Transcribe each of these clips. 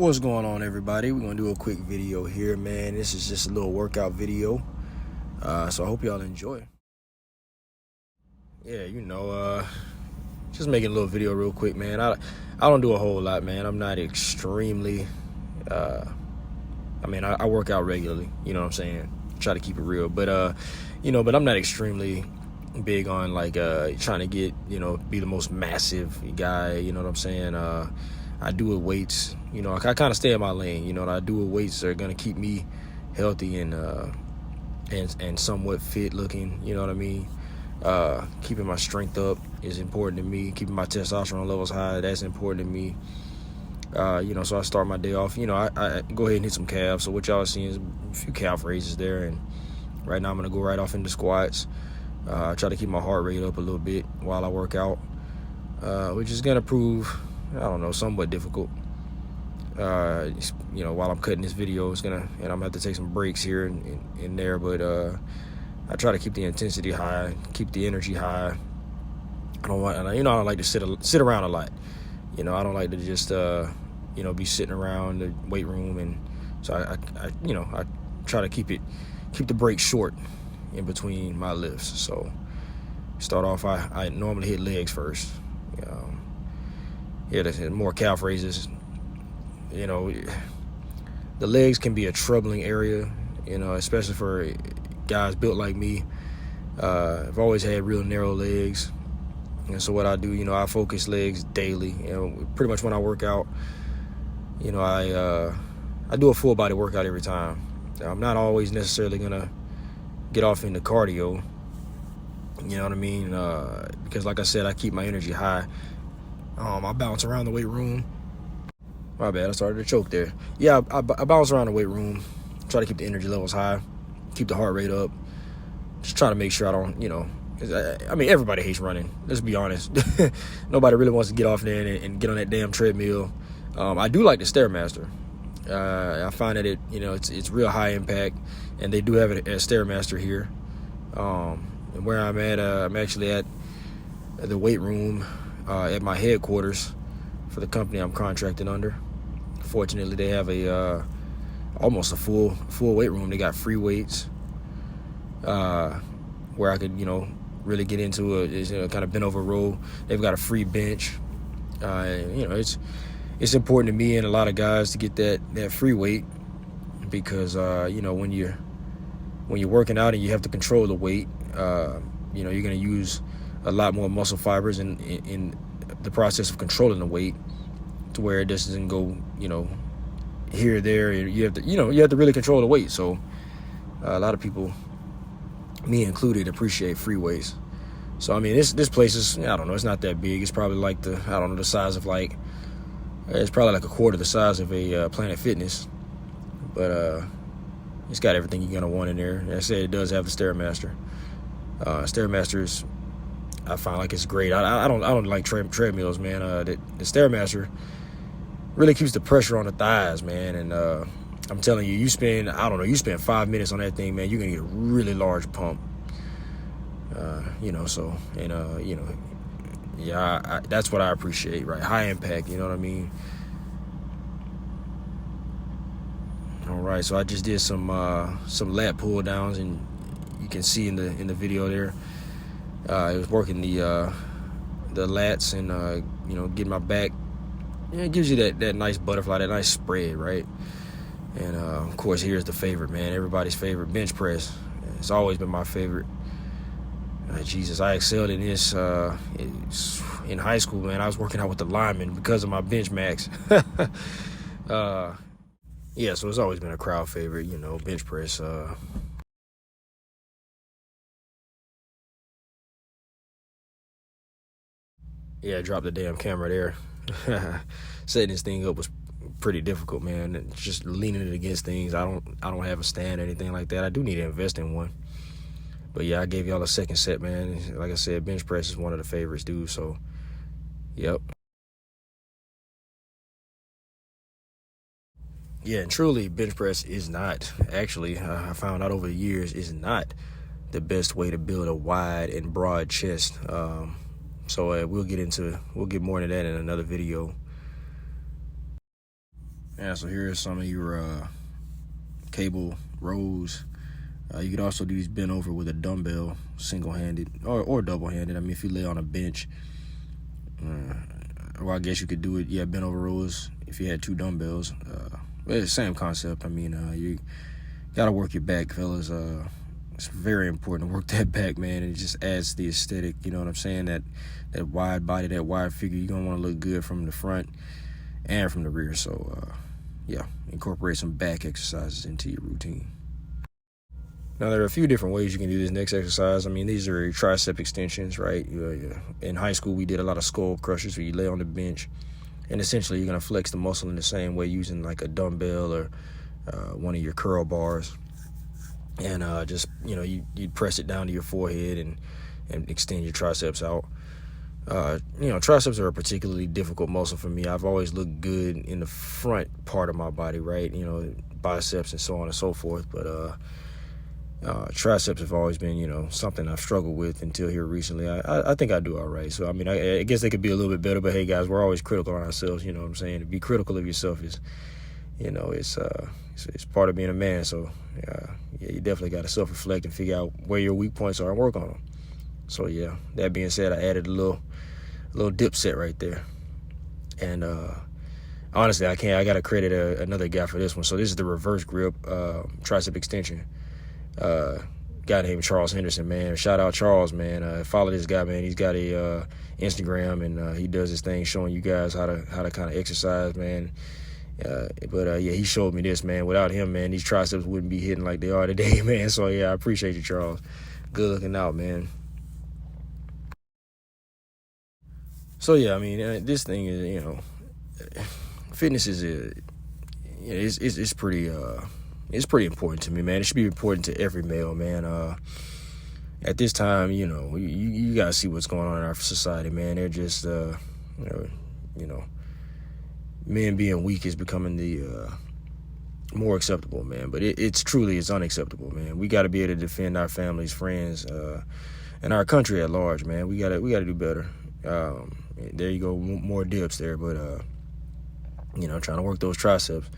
What's going on, everybody? We're gonna do a quick video here, man. This is just a little workout video, so I hope y'all enjoy. Yeah, just making a little video real quick, man. I don't do a whole lot, man. I'm not extremely I work out regularly, you know what I'm saying? Try to keep it real, but I'm not extremely big on trying to get, be the most massive guy, you know what I'm saying? I do it weights, I kind of stay in my lane, I do it weights that are gonna keep me healthy and somewhat fit looking, you know what I mean? Keeping my strength up is important to me. Keeping my testosterone levels high, that's important to me. So I start my day off, I go ahead and hit some calves. So what y'all seeing is a few calf raises there, and right now I'm gonna go right off into squats. Try to keep my heart rate up a little bit while I work out, which is gonna prove, somewhat difficult. While I'm cutting this video, and I'm gonna have to take some breaks here and there, but I try to keep the intensity high, keep the energy high. I don't like to sit around a lot. I don't like to just be sitting around the weight room, and so I try to keep the break short in between my lifts. So start off, I normally hit legs first. There's more calf raises. The legs can be a troubling area, especially for guys built like me. I've always had real narrow legs, and so what I do, I focus legs daily. Pretty much when I work out, I do a full body workout every time. I'm not always necessarily gonna get off into cardio, you know what I mean? Because like I said, I keep my energy high. I bounce around the weight room. My bad, I started to choke there. Yeah, I bounce around the weight room, try to keep the energy levels high, keep the heart rate up. Just try to make sure I don't, everybody hates running. Let's be honest. Nobody really wants to get off there and get on that damn treadmill. I do like the Stairmaster. I find that it's real high impact, and they do have it at Stairmaster here. And where I'm at, I'm actually at the weight room at my headquarters for the company I'm contracted under. Fortunately, they have almost a full weight room. They got free weights where I could really get into a kind of bent over row. They've got a free bench. It's important to me and a lot of guys to get that free weight, because when you're working out and you have to control the weight, you're going to use a lot more muscle fibers in the process of controlling the weight, to where it just doesn't go here or there. You have to really control the weight. So a lot of people, me included, appreciate free weights. So this place is, it's not that big. It's probably like the size of it's probably like a quarter the size of a Planet Fitness, but it's got everything you're gonna want in there. Like I said, it does have the Stairmaster. Stairmasters, I find like it's great. I don't like treadmills, man. The Stairmaster really keeps the pressure on the thighs, man. And I'm telling you, you spend 5 minutes on that thing, man, you're gonna get a really large pump. That's what I appreciate, right? High impact, you know what I mean? All right, so I just did some lat pull downs, and you can see in the video there, it was working the lats and getting my back. It gives you that nice butterfly, that nice spread, right? And of course, here's the favorite, man. Everybody's favorite, bench press. It's always been my favorite. Jesus, I excelled in this in high school, man. I was working out with the linemen because of my bench max. So it's always been a crowd favorite, bench press. I dropped the damn camera there. Setting this thing up was pretty difficult, man. And just leaning it against things. I don't have a stand or anything like that. I do need to invest in one. But yeah, I gave y'all a second set, man. Like I said, bench press is one of the favorites, dude. So, yep. Yeah, and truly, bench press is not, actually, I found out over the years, is not the best way to build a wide and broad chest. So we'll get more into that in another video. Yeah, so here are some of your cable rows. You could also do these bent over with a dumbbell, single-handed or double-handed. I mean, if you lay on a bench, or I guess you could do it, bent over rows if you had two dumbbells. But it's the same concept. I mean, you got to work your back, fellas. It's very important to work that back, man. It just adds to the aesthetic, you know what I'm saying? That wide body, that wide figure, you're going to want to look good from the front and from the rear. So, incorporate some back exercises into your routine. Now, there are a few different ways you can do this next exercise. I mean, these are tricep extensions, right? In high school, we did a lot of skull crushers where you lay on the bench, and essentially you're going to flex the muscle in the same way using like a dumbbell or one of your curl bars. And you'd press it down to your forehead and extend your triceps out. Triceps are a particularly difficult muscle for me. I've always looked good in the front part of my body, right? Biceps and so on and so forth. But triceps have always been, something I've struggled with until here recently. I think I do all right. So, I mean, I guess they could be a little bit better. But, hey, guys, we're always critical on ourselves, you know what I'm saying? To be critical of yourself is, it's part of being a man. So, you definitely got to self-reflect and figure out where your weak points are and work on them. So, that being said, I added a little dip set right there. And honestly, I got to credit another guy for this one. So this is the reverse grip tricep extension. Guy named Charles Henderson, man. Shout out Charles, man. Follow this guy, man. He's got a Instagram, and he does this thing showing you guys how to kind of exercise, man. He showed me this, man. Without him, man, these triceps wouldn't be hitting like they are today, man. So, I appreciate you, Charles. Good looking out, man. So, I mean, this thing is, fitness is, it's pretty, it's pretty important to me, man. It should be important to every male, man. At this time, you got to see what's going on in our society, man. They're just, men being weak is becoming the more acceptable, man. But it's unacceptable, man. We got to be able to defend our families, friends, and our country at large, man. We gotta do better. There you go, more dips there, but trying to work those triceps.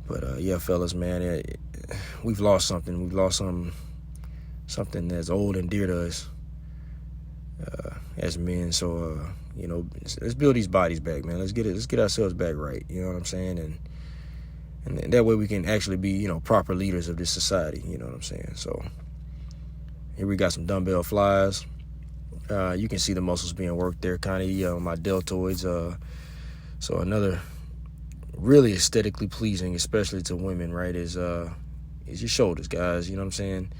But fellas, man, we've lost something. We've lost something that's old and dear to us as men. So let's build these bodies back, man. Let's get ourselves back right. You know what I'm saying? And that way we can actually be proper leaders of this society. You know what I'm saying? So here we got some dumbbell flies. You can see the muscles being worked there, kind of my deltoids. So another really aesthetically pleasing, especially to women, right, is your shoulders, guys. You know what I'm saying?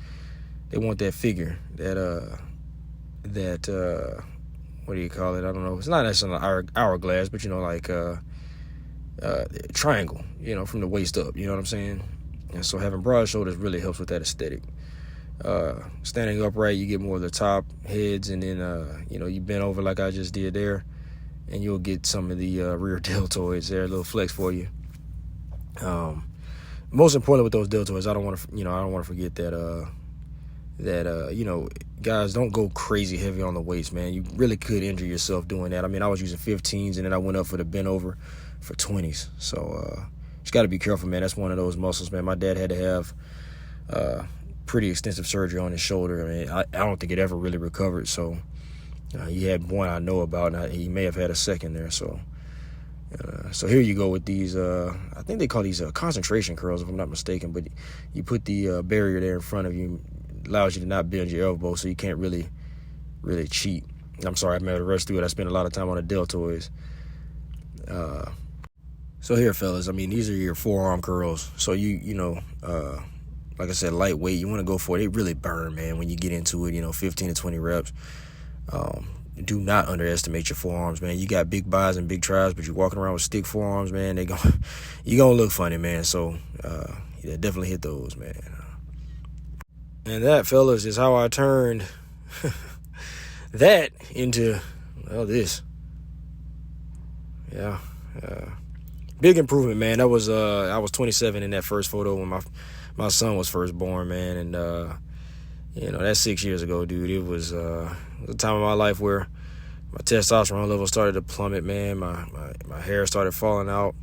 They want that figure, that what do you call it? I don't know. It's not necessarily hourglass, but triangle. From the waist up. You know what I'm saying? And so having broad shoulders really helps with that aesthetic. Standing upright, you get more of the top heads, and then you bend over like I just did there, and you'll get some of the rear deltoids there, a little flex for you. Most importantly with those deltoids, I don't want to forget that guys, don't go crazy heavy on the weights, man. You really could injure yourself doing that. I mean, I was using 15s, and then I went up for the bent over for 20s. So just got to be careful, man. That's one of those muscles, man. My dad had to have pretty extensive surgery on his shoulder. I mean, I don't think it ever really recovered. So he had one I know about, and he may have had a second there. So here you go with these, I think they call these concentration curls, if I'm not mistaken. But you put the barrier there in front of you, allows you to not bend your elbow, so you can't really cheat. I'm sorry, I'm able to rush through it. I spent a lot of time on the deltoids. So here, fellas, I mean, these are your forearm curls. So like I said, lightweight, you want to go for it. They really burn, man, when you get into it, 15 to 20 reps. Do not underestimate your forearms, man. You got big buys and big tries, but you're walking around with stick forearms, man. You're going to look funny, man. So definitely hit those, man. And that, fellas, is how I turned that into, this. Yeah. Big improvement, man. That was I was 27 in that first photo when my son was first born, man. And that's 6 years ago, dude. It was a time of my life where my testosterone level started to plummet, man. My hair started falling out.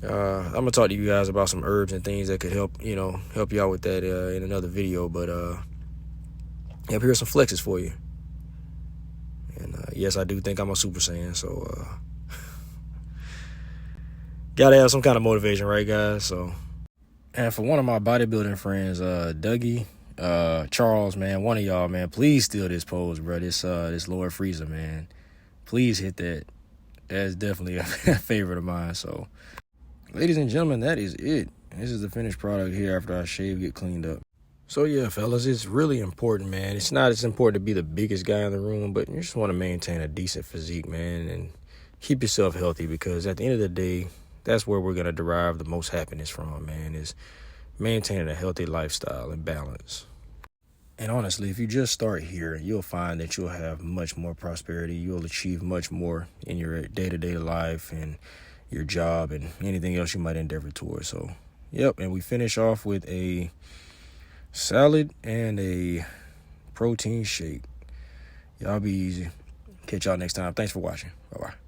I'm gonna talk to you guys about some herbs and things that could help you out with that in another video. But yep, here's some flexes for you. And yes, I do think I'm a Super Saiyan, so gotta have some kind of motivation, right, guys? So, and for one of my bodybuilding friends, Dougie, Charles, man, one of y'all, man, please steal this pose, bro. This Lord Frieza, man. Please hit that. That's definitely a favorite of mine. So, ladies and gentlemen, that is it. This is the finished product here after I shave, get cleaned up. So yeah, fellas, it's really important, man. It's not as important to be the biggest guy in the room, but you just want to maintain a decent physique, man, and keep yourself healthy, because at the end of the day, that's where we're going to derive the most happiness from, man, is maintaining a healthy lifestyle and balance. And honestly, if you just start here, you'll find that you'll have much more prosperity. You'll achieve much more in your day-to-day life and your job and anything else you might endeavor towards. So, yep, and we finish off with a salad and a protein shake. Y'all be easy. Catch y'all next time. Thanks for watching. Bye-bye.